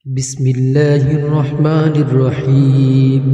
بسم الله الرحمن الرحيم.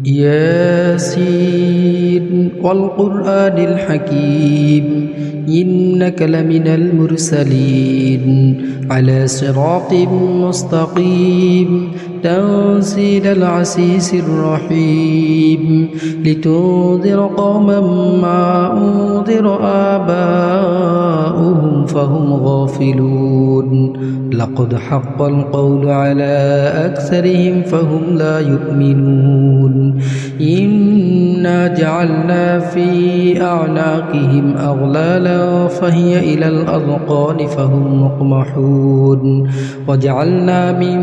ياسين والقرآن الحكيم إنك لمن المرسلين على صراط مستقيم تنزيل العزيز الرحيم لتنذر قوما ما أنذر آباؤهم فهم غافلون لقد حق القول على أكثرهم فهم لا يؤمنون إنا جعلنا في أعناقهم أغلالا فهي إلى الأذقان فهم مقمحون وجعلنا من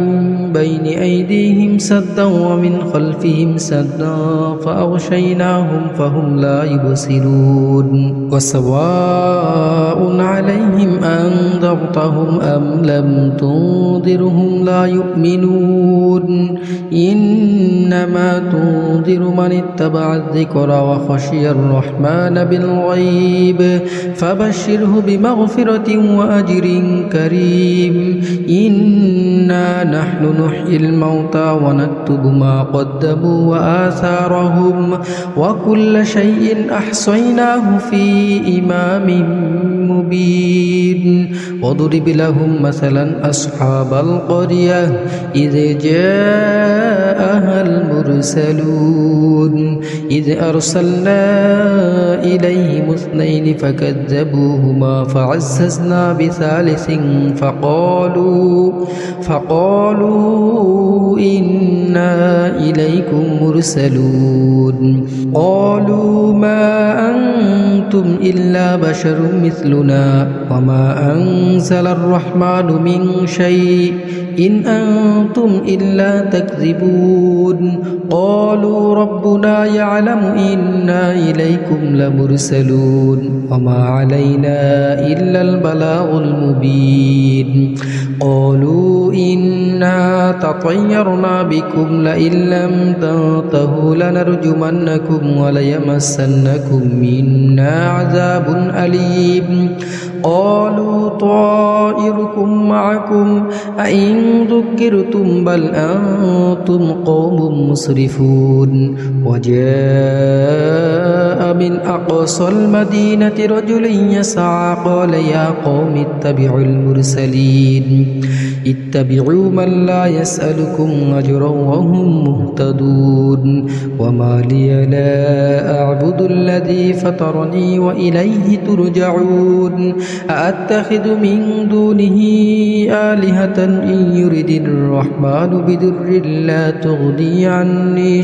بين أيديهم سدا ومن خلفهم سدا فأغشيناهم فهم لا يبصرون وسواء عليهم أنذرتهم أم لم تنذرهم لا يؤمنون إنما تنذر من اتبع الذكر وخشي الرحمن بالغيب فبشره بمغفرة وأجر كريم إنا نحن نحيي الموتى ونكتب ما قدموا وآثارهم وكل شيء أحصيناه في إمام مبين واضرب لهم مثلا أصحاب القرية إذ جاءها المرسلون إذ أرسلنا إليهم اثنين فكذبوهما فعززنا بثالث فقالوا إنا إليكم مرسلون قالوا ما أنتم إلا بشر مثلنا وما أنزل الرحمن من شيء إن أنتم إلا تكذبون قالوا ربنا يعلم إنا إليكم لمرسلون وما علينا إلا البلاغ المبين قالوا إنا تطيرنا بكم لئن لم تنتهوا لنرجمنكم وليمسنكم منا عذاب أليم قالوا طائركم معكم أئن ذكرتم بل أنتم قوم مسرفون وجاء من أقصى المدينة رجل يسعى قال يا قوم اتبعوا المرسلين اتبعوا من لا يسألكم أجرا وهم مهتدون وما لي لا أعبد الذي فطرني وإليه ترجعون أأتخذ من دونه آلهة إن يرد الرحمن بدر لا تغني عني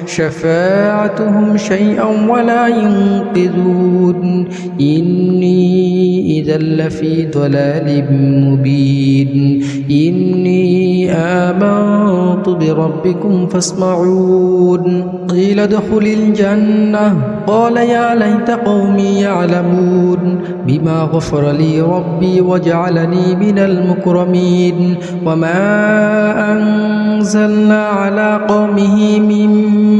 شفاعتهم شيئا ولا ينقذون إني إذا لفي ضلال مبين إني آمنت بربكم فاسمعون قيل ادخل الجنة قال يا ليت قومي يعلمون بما غفر لي ربي وجعلني من المكرمين وما أنزلنا على قومه من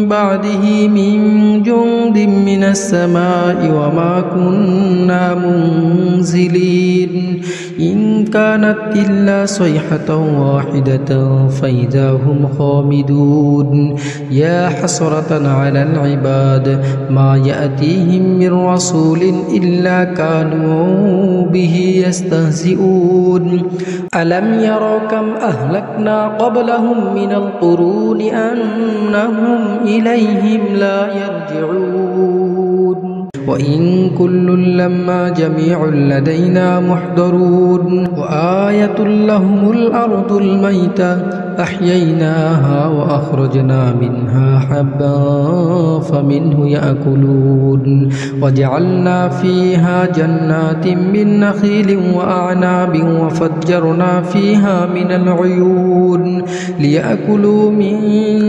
بعده من جند من السماء وما كنا منزلين إن كانت إلا صيحة واحدة فإذا هم خامدون يا حسرة على العباد ما يأتيهم من رسول إلا كانوا به يستهزئون ألم يروا كم أهلكنا قبلهم من القرون أنهم إليهم لا يرجعون وإن كل لما جميع لدينا محضرون وآية لهم الأرض الميتة أحييناها وأخرجنا منها حبا فمنه يأكلون وجعلنا فيها جنات من نخيل وأعناب وفجرنا فيها من العيون ليأكلوا من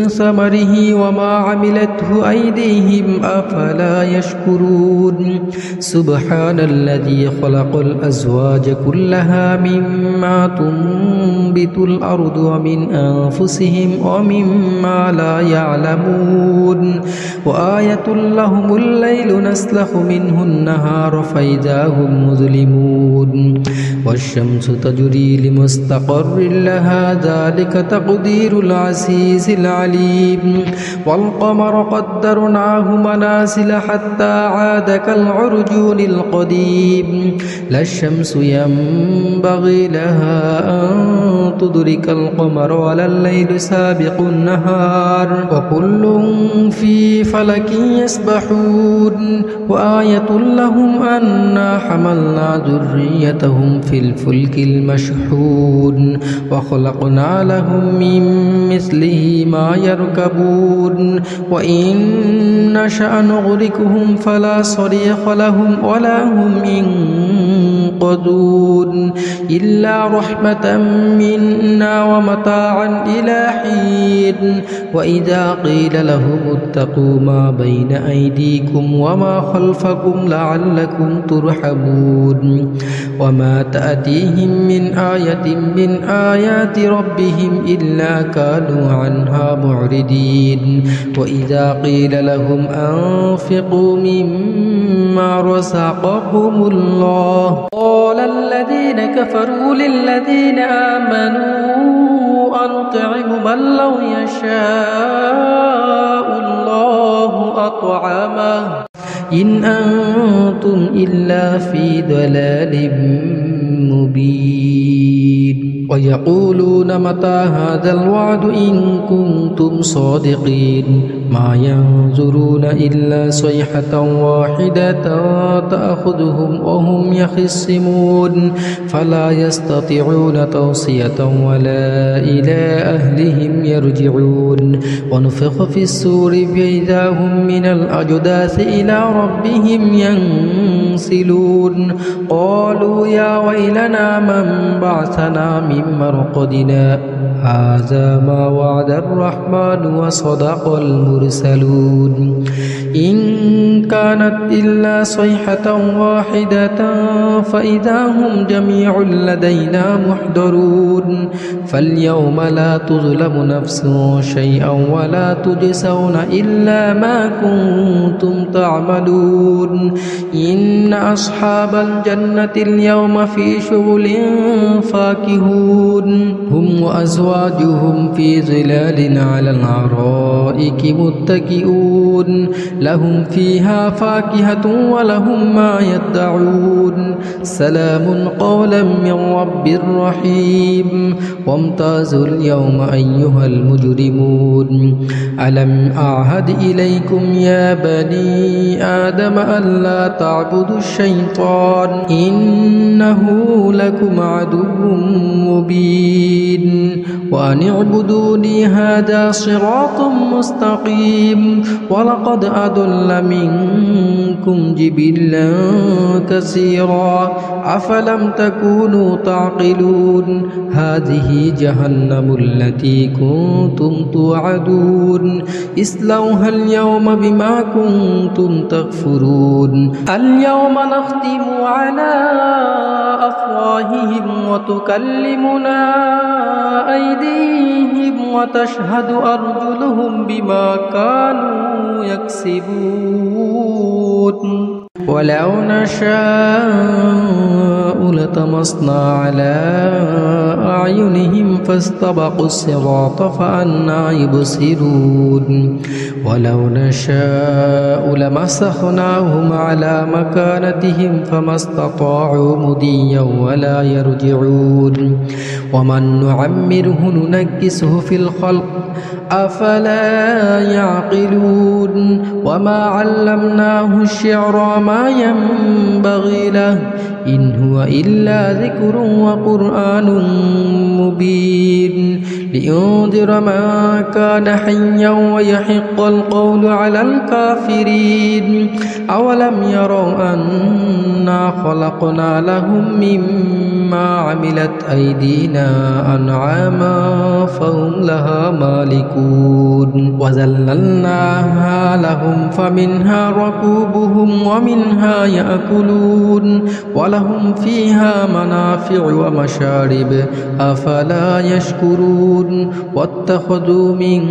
ثمره وما عملته أيديهم أفلا يشكرون سبحان الذي خلق الأزواج كلها مما تنبت تنبت الأرض ومن أنفسهم ومما لا يعلمون وآية لهم الليل نسلخ منه النهار فإذا هم مظلمون والشمس تجري لمستقر لها ذلك تقدير العزيز العليم والقمر قدرناه منازل حتى عاد كالعرجون القديم لا الشمس ينبغي لها أن تدرك القمر ولا الليل سابق النهار وكل في فلك يسبحون وآية لهم أنا حملنا ذريتهم في الفلك المشحون وخلقنا لهم من مثله ما يركبون وإن نشأ نغرقهم فلا صريخ لهم ولا هم ينقذون إلا رحمة منا ومتاعا إلى حين وإذا قيل لهم اتقوا ما بين أيديكم وما خلفكم لعلكم ترحمون وما تأتيهم من آية من آيات ربهم إلا كانوا عنها معرضين وإذا قيل لهم أنفقوا مما رزقكم الله قال الذين كفروا للذين آمنوا أنطعم من لو يشاء الله أطعمه إن أنتم إلا في ضلال مبين ويقولون متى هذا الوعد إن كنتم صادقين ما ينظرون إلا صيحة واحدة تأخذهم وهم يخصمون فلا يستطيعون توصية ولا إلى أهلهم يرجعون ونفخ في السور فإذا هم من الأجداث إلى ربهم ينسلون قالوا يا ويلنا من بعثنا من مرقدنا هذا ما وعد الرحمن وصدق المرسلون إن كانت إلا صيحة واحدة فإذا هم جميع لدينا محضرون فاليوم لا تظلم نفس شيئا ولا تجزون إلا ما كنتم تعملون إن أصحاب الجنة اليوم في شغل فاكهون هم وأزواجهم في ظلال على الأرائك متكئون لهم فيها فاكهة ولهم ما يدعون سلام قولا من رب رحيم وامتازوا اليوم أيها المجرمون ألم أعهد إليكم يا بني آدم ألا تعبدوا الشيطان إنه لكم عدو مبين وأن اعبدوني هذا صراط مستقيم ولقد أضل منكم جبلا كثيرا أفلم تكونوا تعقلون هذه جهنم التي كنتم توعدون اصلوها اليوم بما كنتم تكفرون اليوم نختم على أفواههم وتكلمنا أيديهم وتشهد أرجلهم بما كانوا يكسبون ولو نشاء لطمسنا على أعينهم فاستبقوا الصراط فأنى يبصرون ولو نشاء لمسخناهم على مكانتهم فما استطاعوا مضيا ولا يرجعون ومن نعمره ننكسه في الخلق أفلا يعقلون وما علمناه الشعر ما ينبغي له إن هو إلا ذكر وقرآن مبين لينذر من كان حيا ويحق القول على الكافرين أولم يروا أنا خلقنا لهم مما مما عملت أيدينا أنعاما فهم لها مالكون وذللناها لهم فمنها ركوبهم ومنها يأكلون ولهم فيها منافع ومشارب أفلا يشكرون واتخذوا من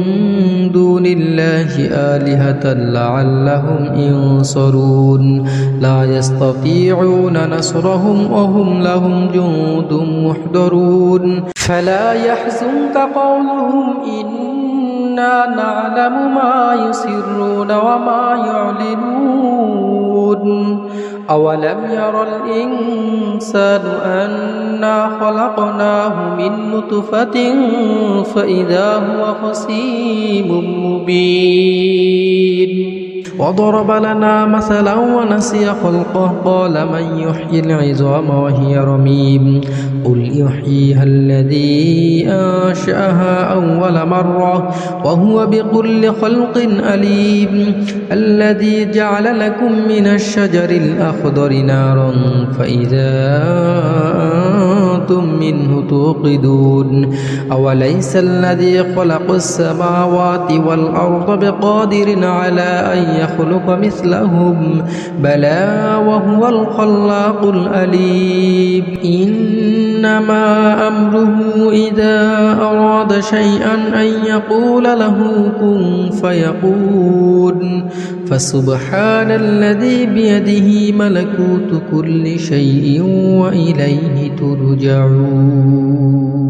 دون الله آلهة لعلهم ينصرون لا يستطيعون نصرهم وهم لهم جند محضرون فلا يحزنك قولهم إنا نعلم ما يسرون وما يعلنون أولم ير الإنسان أنا خلقناه من نطفة فإذا هو خصيم مبين وضرب لنا مثلا ونسي خلقه قال من يحيي العظام وهي رميم قل يحييها الذي أنشأها أول مرة وهو بكل خلق أليم الذي جعل لكم من الشجر الأخضر نارا فإذا أنتم منه توقدون أوليس الذي خلق السماوات والأرض بقادر على أن يخلق مثلهم بلى وهو الخلاق الأليم إنما أمره إذا أراد شيئا أن يقول له كن فيكون فسبحان الذي بيده ملكوت كل شيء وإليه ترجعون